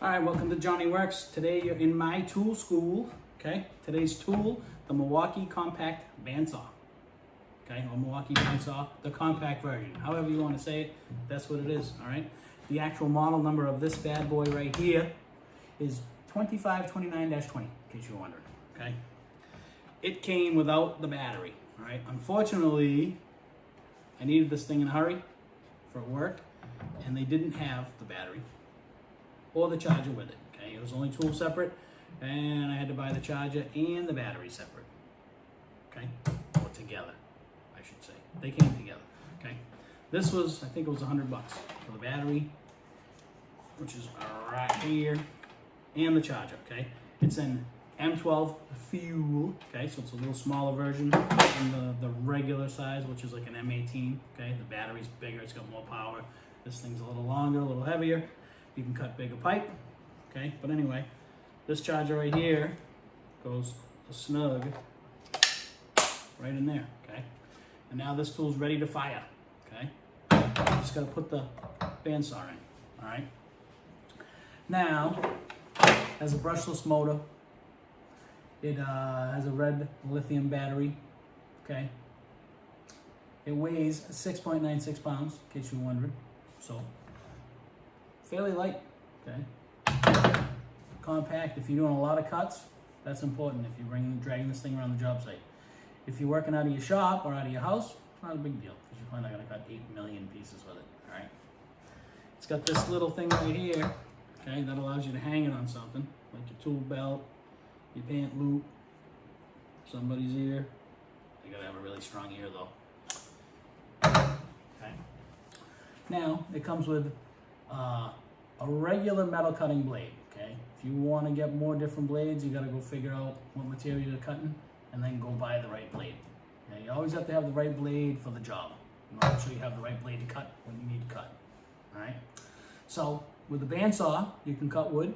All right, welcome to Johnny Works. Today you're in my tool school, okay? Today's tool, the Milwaukee compact bandsaw, okay? Or Milwaukee bandsaw, the compact version. However you want to say it, that's what it is, all right? The actual model number of this bad boy right here is 2529-20, in case you're wondering, okay? It came without the battery, all right? Unfortunately, I needed this thing in a hurry for work, and they didn't have the battery or the charger with it, okay? It was only tool separate, and I had to buy the charger and the battery separate, okay? Or together, I should say. They came together, okay? This was, I think it was $100 for the battery, which is right here, and the charger, okay? It's an M12 Fuel, okay? So it's a little smaller version than the regular size, which is like an M18, okay? The battery's bigger, it's got more power. This thing's a little longer, a little heavier. You can cut bigger pipe, okay? But anyway, this charger right here goes snug right in there, okay? And now this tool's ready to fire, okay? Just gotta put the bandsaw in, all right? Now, has a brushless motor. It has a red lithium battery, okay? It weighs 6.96 pounds, in case you're wondering. So, fairly light, okay? Compact. If you're doing a lot of cuts, that's important if you're dragging this thing around the job site. If you're working out of your shop or out of your house, not a big deal, because you're probably not gonna cut 8 million pieces with it, all right? It's got this little thing right here, okay, that allows you to hang it on something, like your tool belt, your pant loop, somebody's ear. You gotta have a really strong ear though. Okay. Now, it comes with a regular metal cutting blade, okay? If you want to get more different blades, you got to go figure out what material you're cutting and then go buy the right blade. Okay? You always have to have the right blade for the job. You want to make sure you have the right blade to cut when you need to cut, all right? So with the bandsaw, you can cut wood,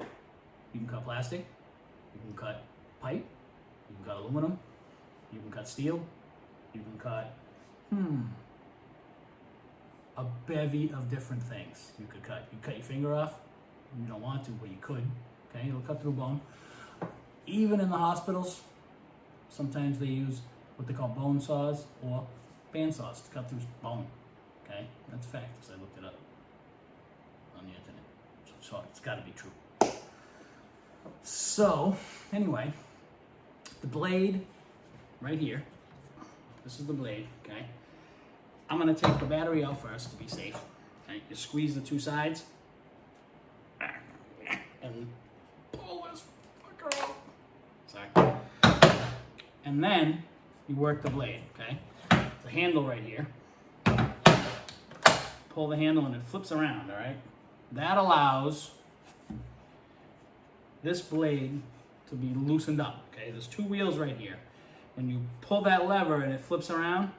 you can cut plastic, you can cut pipe, you can cut aluminum, you can cut steel, you can cut, a bevy of different things you could cut. You cut your finger off, you don't want to, but you could, okay? It'll cut through bone. Even in the hospitals, sometimes they use what they call bone saws or band saws to cut through bone, okay? That's a fact, because I looked it up on the internet. So it's gotta be true. So, anyway, the blade right here, this is the blade, okay? I'm gonna take the battery out first to be safe. Okay, you squeeze the two sides and pull this fucker out. Sorry. And then you work the blade, okay? There's a handle right here. Pull the handle and it flips around, all right? That allows this blade to be loosened up, okay? There's two wheels right here. When you pull that lever and it flips around,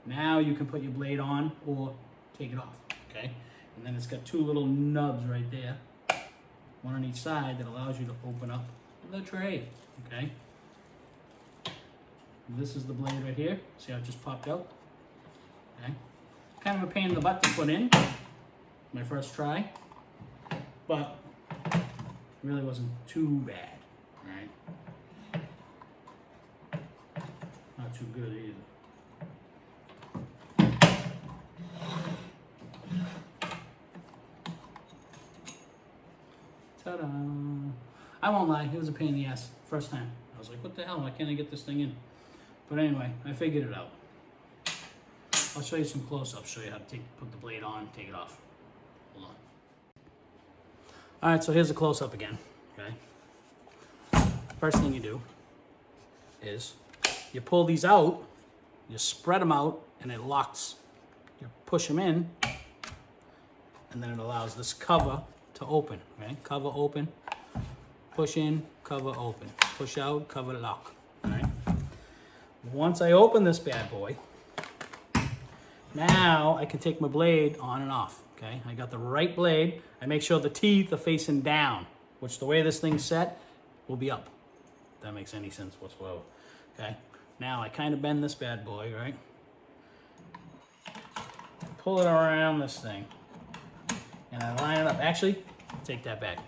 now you can put your blade on or take it off, okay? And then it's got two little nubs right there, one on each side, that allows you to open up the tray, okay? And this is the blade right here. See how it just popped out? Okay. Kind of a pain in the butt to put in, my first try, but it really wasn't too bad, all right? Not too good either. Ta-da! I won't lie, it was a pain in the ass first time. I was like, what the hell, why can't I get this thing in? But anyway, I figured it out. I'll show you some close-ups, show you how to put the blade on, take it off. Hold on. All right, so here's a close-up again, okay? First thing you do is you pull these out, you spread them out, and it locks. You push them in, and then it allows this cover to open, okay? Cover open, push in, cover open, push out, cover lock, all right? Once I open this bad boy, now I can take my blade on and off, okay? I got the right blade. I make sure the teeth are facing down, which the way this thing's set will be up. If that makes any sense whatsoever, okay? Now I kind of bend this bad boy, right? Pull it around this thing, and I line it up. Actually, take that back.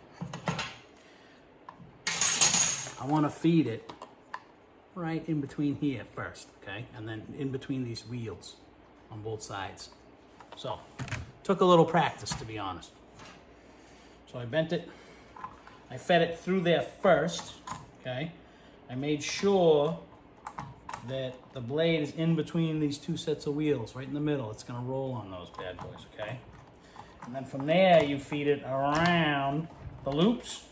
I want to feed it right in between here first, okay? And then in between these wheels on both sides. So, took a little practice, to be honest. So I bent it, I fed it through there first, okay? I made sure that the blade is in between these two sets of wheels, right in the middle. It's gonna roll on those bad boys, okay? And then from there, you feed it around the loops,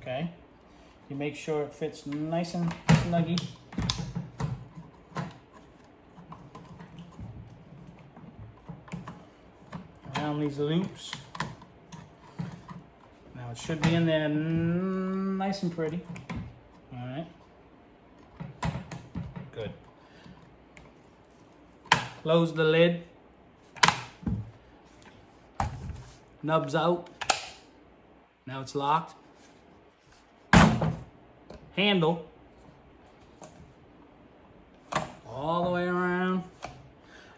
okay? You make sure it fits nice and snuggy. Around these loops. Now it should be in there nice and pretty. All right. Good. Close the lid. Nubs out. Now it's locked. Handle. All the way around.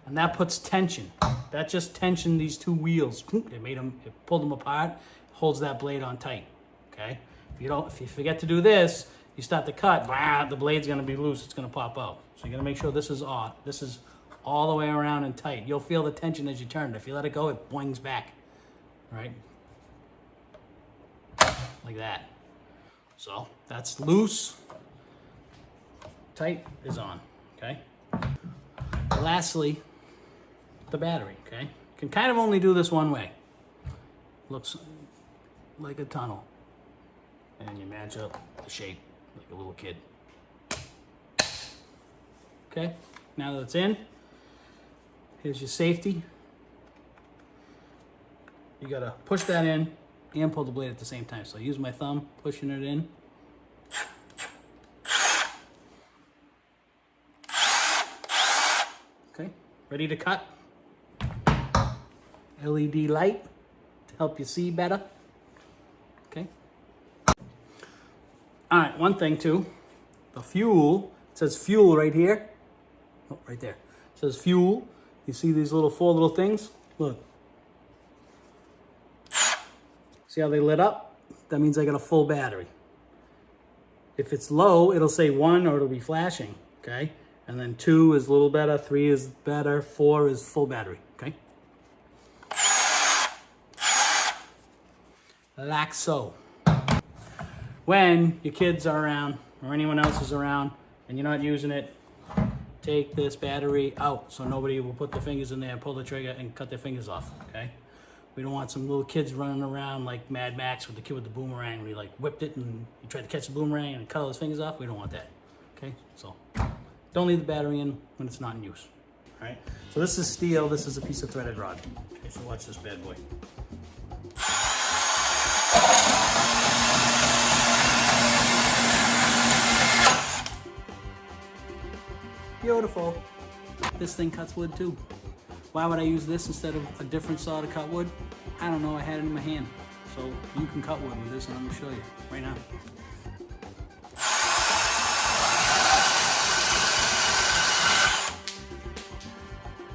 And that puts tension. That just tensioned these two wheels. It pulled them apart, holds that blade on tight. Okay? If you forget to do this, you start to cut, the blade's gonna be loose, it's gonna pop out. So you gotta make sure this is off. This is all the way around and tight. You'll feel the tension as you turn it. If you let it go, it boings back. Right? Like that. So that's loose. Tight is on. Okay? Lastly, the battery, okay? Can kind of only do this one way. Looks like a tunnel. And you match up the shape like a little kid. Okay, now that it's in, here's your safety. You gotta push that in and pull the blade at the same time. So I use my thumb, pushing it in. Okay, ready to cut. LED light to help you see better. Okay. All right, one thing too, the fuel, it says fuel right here. Oh, right there. It says fuel. You see these four little things? Look. See how they lit up? That means I got a full battery. If it's low, it'll say 1 or it'll be flashing, okay? And then 2 is a little better, 3 is better, 4 is full battery, okay? Like so. When your kids are around or anyone else is around and you're not using it, take this battery out so nobody will put their fingers in there, pull the trigger, and cut their fingers off, okay? We don't want some little kids running around like Mad Max with the kid with the boomerang when he like whipped it and he tried to catch the boomerang and cut all his fingers off. We don't want that, okay? So don't leave the battery in when it's not in use, all right? So this is steel, this is a piece of threaded rod. Okay, so watch this bad boy. Beautiful. This thing cuts wood too. Why would I use this instead of a different saw to cut wood? I don't know, I had it in my hand. So you can cut wood with this and I'm gonna show you right now.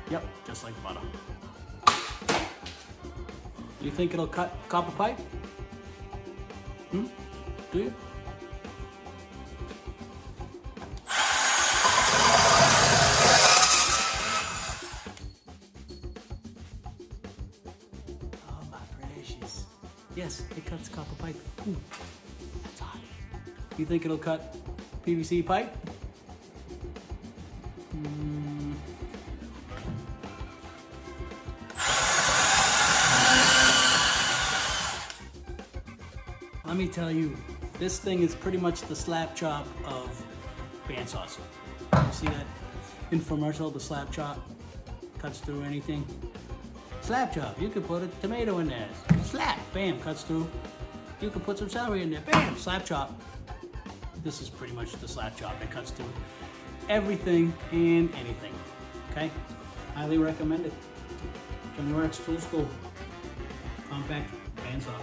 Yep, just like butter. You think it'll cut copper pipe? Do you? Yes, it cuts copper pipe. Ooh, that's hot. You think it'll cut PVC pipe? Let me tell you, this thing is pretty much the slap chop of bandsaws. You see that infomercial, the slap chop? Cuts through anything. Slap chop, you could put a tomato in there. Slap, bam, cuts through. You could put some celery in there, bam, slap chop. This is pretty much the slap chop. It cuts through everything and anything, okay? Highly recommended. Johnny Works Tool School. Compact bandsaw.